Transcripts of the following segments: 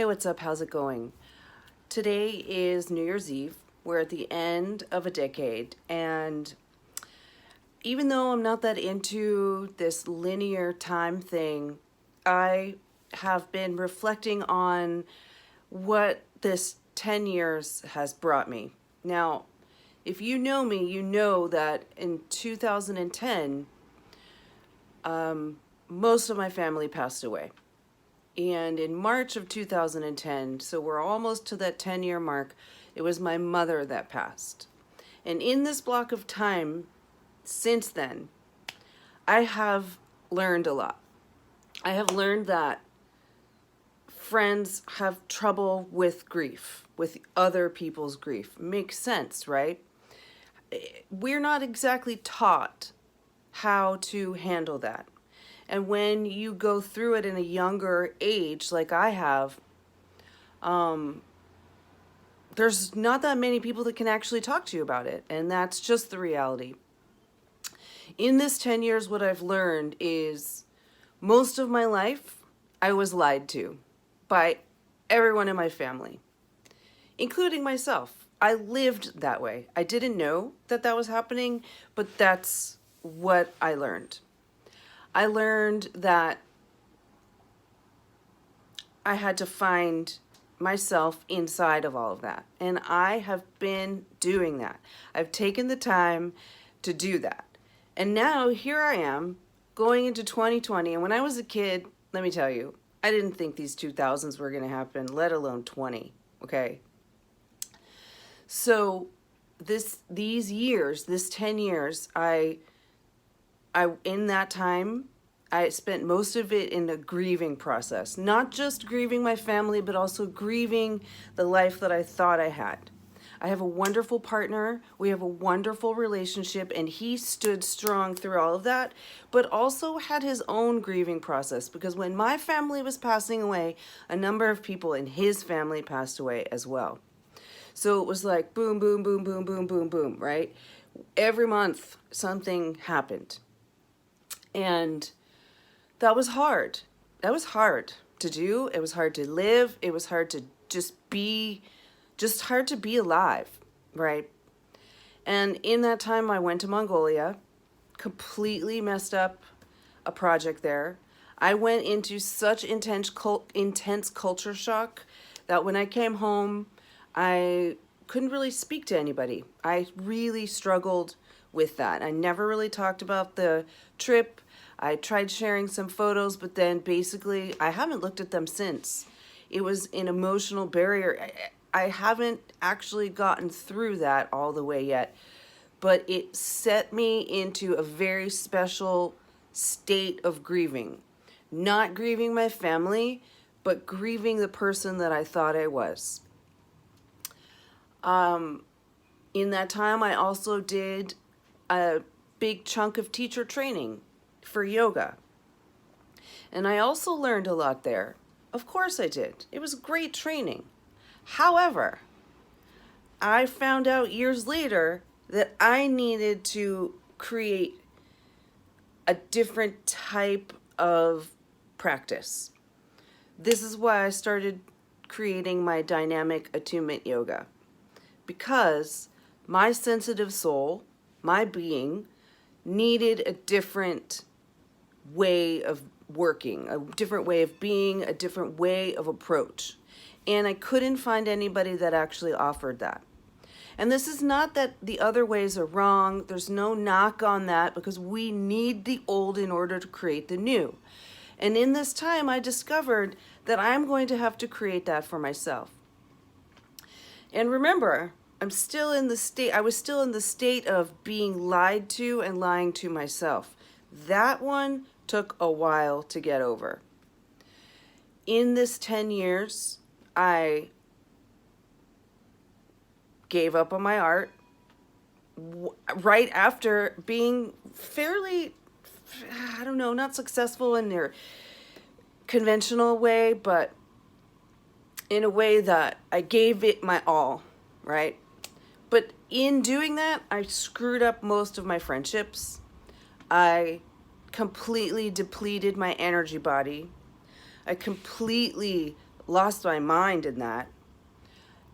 Hey, what's up? How's it going? Today is New Year's Eve. We're at the end of a decade, and even though I'm not that into this linear time thing, I have been reflecting on what this 10 years has brought me. Now, if you know me, you know that in 2010, most of my family passed away. And in March of 2010, so we're almost to that 10-year mark, it was my mother that passed. And in this block of time since then, I have learned a lot. I have learned that friends have trouble with grief, with other people's grief. Makes sense, right? We're not exactly taught how to handle that. And when you go through it in a younger age, like I have, there's not that many people that can actually talk to you about it. And that's just the reality. In this 10 years, what I've learned is most of my life, I was lied to by everyone in my family, including myself. I lived that way. I didn't know that that was happening, but that's what I learned. I learned that I had to find myself inside of all of that. And I have been doing that. I've taken the time to do that. And now here I am going into 2020. And when I was a kid, let me tell you, I didn't think these 2000s were going to happen, let alone 20. Okay. So these years, this 10 years, I in that time, I spent most of it in a grieving process, not just grieving my family, but also grieving the life that I thought I had. I have a wonderful partner. We have a wonderful relationship, and he stood strong through all of that, but also had his own grieving process because when my family was passing away, a number of people in his family passed away as well. So it was like boom, boom, boom, boom, boom, boom, boom, right? Every month something happened. And that was hard. That was hard to do. It was hard to live. It was hard to just hard to be alive, right? And in that time, I went to Mongolia, completely messed up a project there. I went into such intense culture shock that when I came home, I couldn't really speak to anybody. I really struggled with that. I never really talked about the trip. I tried sharing some photos, but then basically I haven't looked at them since. It was an emotional barrier. I haven't actually gotten through that all the way yet, but it set me into a very special state of grieving. Not grieving my family, but grieving the person that I thought I was. In that time, I also did a big chunk of teacher training for yoga. And I also learned a lot there. Of course I did. It was great training. However, I found out years later that I needed to create a different type of practice. This is why I started creating my dynamic attunement yoga. Because my sensitive soul, my being, needed a different way of working, a different way of being, a different way of approach. And I couldn't find anybody that actually offered that. And this is not that the other ways are wrong. There's no knock on that because we need the old in order to create the new. And in this time, I discovered that I'm going to have to create that for myself. And remember, I was still in the state of being lied to and lying to myself. That one took a while to get over. In this 10 years, I gave up on my art right after being fairly, I don't know, not successful in their conventional way, but in a way that I gave it my all, right? But in doing that, I screwed up most of my friendships. I completely depleted my energy body. I completely lost my mind in that,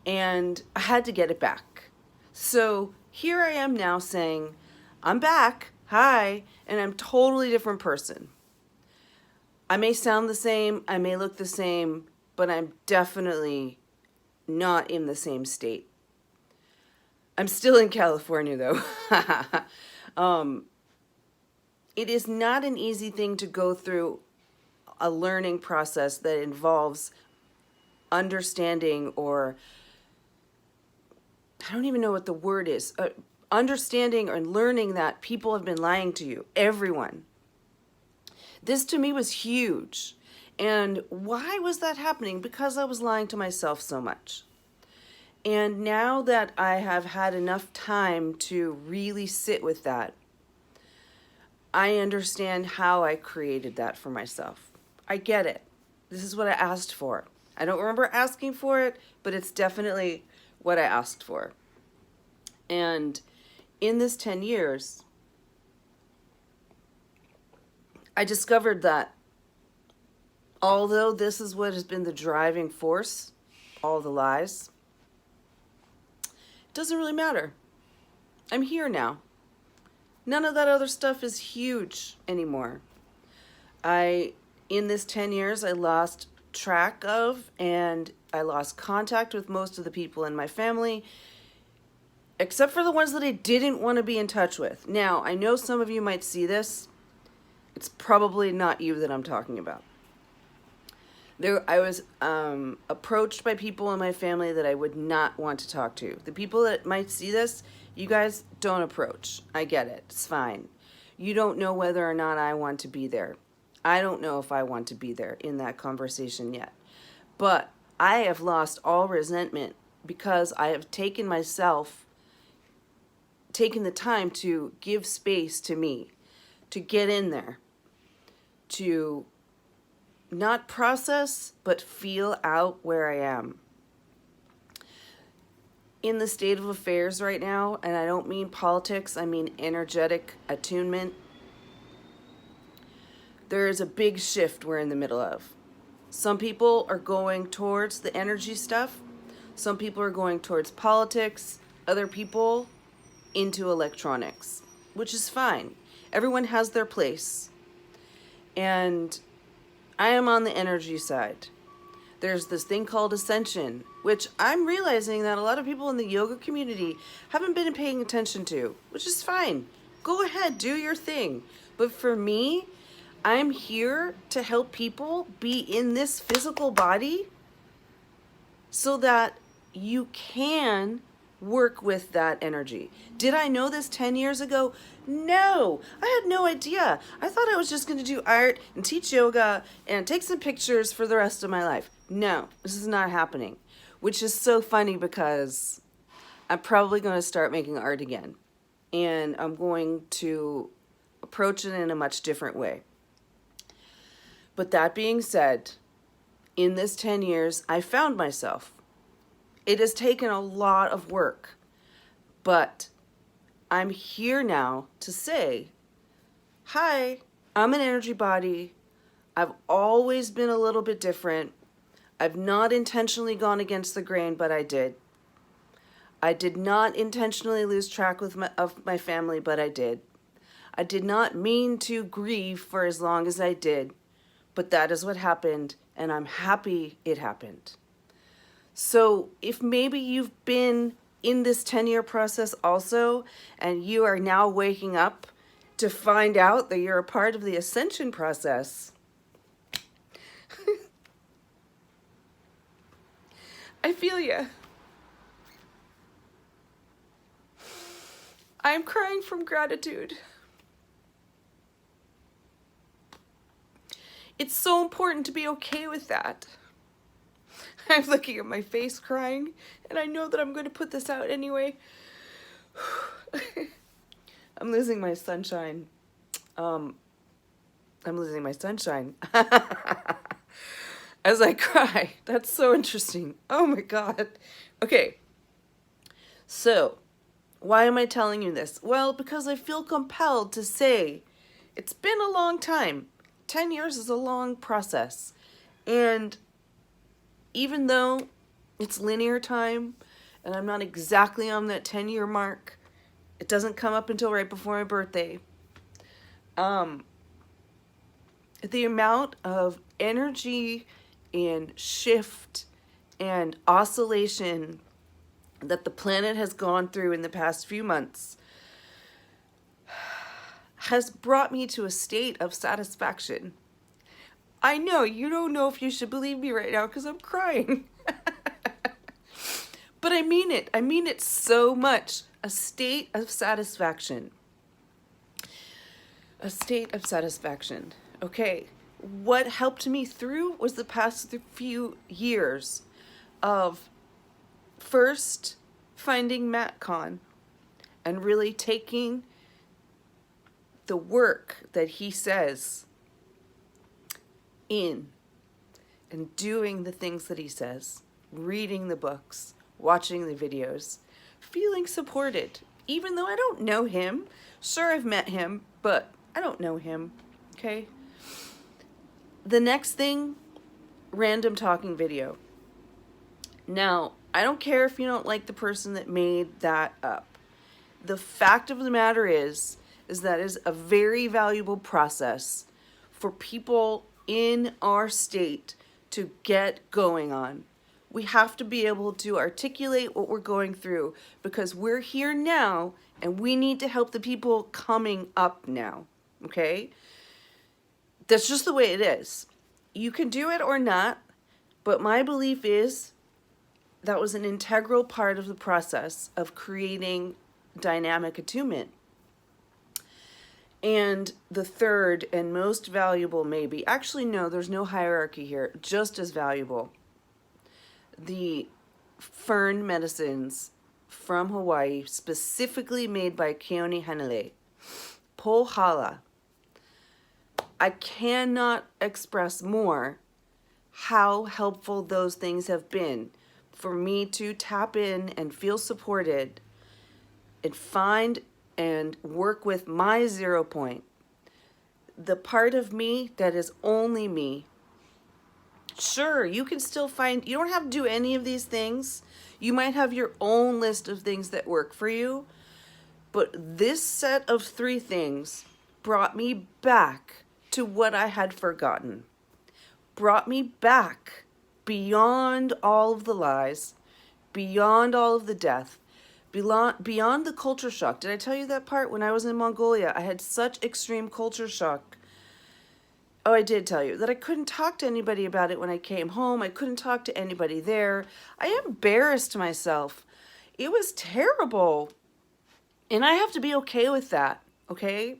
and I had to get it back. So here I am now saying, I'm back, hi, and I'm a totally different person. I may sound the same, I may look the same, but I'm definitely not in the same state. I'm still in California though. It is not an easy thing to go through a learning process that involves understanding, or I don't even know what the word is, understanding or learning that people have been lying to you, everyone. This to me was huge. And why was that happening? Because I was lying to myself so much. And now that I have had enough time to really sit with that, I understand how I created that for myself. I get it. This is what I asked for. I don't remember asking for it, but it's definitely what I asked for. And in this 10 years, I discovered that although this is what has been the driving force, all the lies, it doesn't really matter. I'm here now. None of that other stuff is huge anymore. In this 10 years, I lost track of and I lost contact with most of the people in my family, except for the ones that I didn't want to be in touch with. Now, I know some of you might see this. It's probably not you that I'm talking about. I was approached by people in my family that I would not want to talk to. The people that might see this, you guys don't approach. I get it. It's fine. You don't know whether or not I want to be there. I don't know if I want to be there in that conversation yet. But I have lost all resentment because I have taken the time to give space to me, to get in there, to not process, but feel out where I am. In the state of affairs right now, and I don't mean politics, I mean energetic attunement, there is a big shift we're in the middle of. Some people are going towards the energy stuff. Some people are going towards politics. Other people into electronics, which is fine. Everyone has their place. And I am on the energy side. There's this thing called ascension, which I'm realizing that a lot of people in the yoga community haven't been paying attention to, which is fine. Go ahead, do your thing. But for me, I'm here to help people be in this physical body so that you can work with that energy. Did I know this 10 years ago? No, I had no idea. I thought I was just going to do art and teach yoga and take some pictures for the rest of my life. No, this is not happening, which is so funny because I'm probably going to start making art again, and I'm going to approach it in a much different way. But that being said, in this 10 years, I found myself. It has taken a lot of work, but I'm here now to say, hi, I'm an energy body. I've always been a little bit different. I've not intentionally gone against the grain, but I did. I did not intentionally lose track of my family, but I did. I did not mean to grieve for as long as I did, but that is what happened, and I'm happy it happened. So if maybe you've been in this 10-year process also, and you are now waking up to find out that you're a part of the ascension process, I feel you. I'm crying from gratitude. It's so important to be okay with that. I'm looking at my face crying, and I know that I'm going to put this out anyway. I'm losing my sunshine. I'm losing my sunshine. As I cry. That's so interesting. Oh my God. Okay. So, why am I telling you this? Well, because I feel compelled to say it's been a long time. 10 years is a long process. And even though it's linear time and I'm not exactly on that 10-year mark, it doesn't come up until right before my birthday. The amount of energy and shift and oscillation that the planet has gone through in the past few months has brought me to a state of satisfaction. I know you don't know if you should believe me right now because I'm crying. But I mean it. I mean it so much. A state of satisfaction. A state of satisfaction. Okay. What helped me through was the past few years of first finding Matt Kahn and really taking the work that he says in and doing the things that he says, reading the books, watching the videos, feeling supported, even though I don't know him. Sure, I've met him, but I don't know him, okay? The next thing, random talking video. Now, I don't care if you don't like the person that made that up. The fact of the matter is that is a very valuable process for people in our state to get going on. We have to be able to articulate what we're going through because we're here now and we need to help the people coming up now, okay? That's just the way it is. You can do it or not, but my belief is that was an integral part of the process of creating dynamic attunement. And the third and most valuable, maybe, actually no, there's no hierarchy here, just as valuable. The fern medicines from Hawaii, specifically made by Keone Hanalei, Pohala. I cannot express more how helpful those things have been for me to tap in and feel supported and find and work with my 0 point, the part of me that is only me. Sure, you can still find, you don't have to do any of these things. You might have your own list of things that work for you, but this set of 3 things brought me back to what I had forgotten. Brought me back beyond all of the lies, beyond all of the death, beyond the culture shock. Did I tell you that part? When I was in Mongolia, I had such extreme culture shock. Oh, I did tell you that I couldn't talk to anybody about it when I came home. I couldn't talk to anybody there. I embarrassed myself. It was terrible. And I have to be okay with that, okay?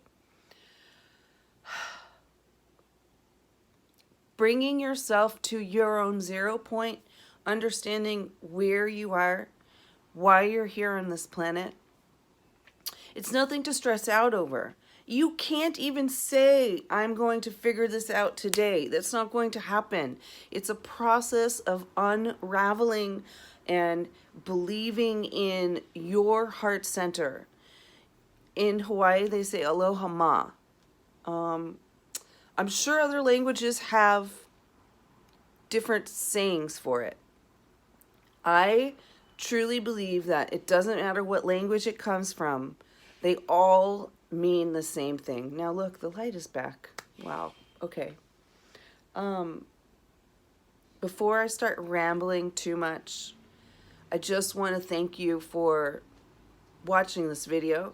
Bringing yourself to your own 0 point, understanding where you are, why you're here on this planet. It's nothing to stress out over. You can't even say, I'm going to figure this out today. That's not going to happen. It's a process of unraveling and believing in your heart center. In Hawaii, they say aloha ma. I'm sure other languages have different sayings for it. I truly believe that it doesn't matter what language it comes from. They all mean the same thing. Now look, the light is back. Wow. Okay. Before I start rambling too much, I just want to thank you for watching this video.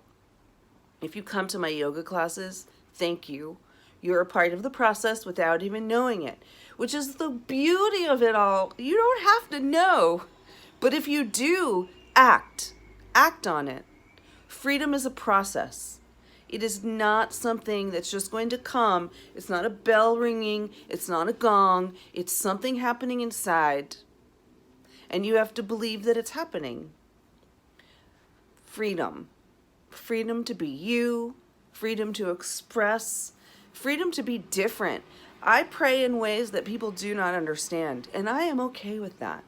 If you come to my yoga classes, thank you. You're a part of the process without even knowing it, which is the beauty of it all. You don't have to know, but if you do, act on it. Freedom is a process. It is not something that's just going to come. It's not a bell ringing. It's not a gong. It's something happening inside, and you have to believe that it's happening. Freedom. Freedom to be you. Freedom to express. Freedom to be different. I pray in ways that people do not understand, and I am okay with that.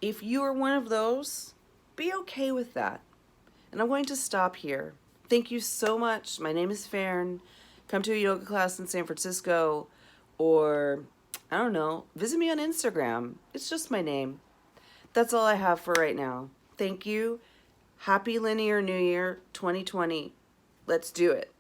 If you are one of those, be okay with that. And I'm going to stop here. Thank you so much. My name is Fern. Come to a yoga class in San Francisco, or I don't know, visit me on Instagram. It's just my name. That's all I have for right now. Thank you. Happy Linear New Year 2020. Let's do it.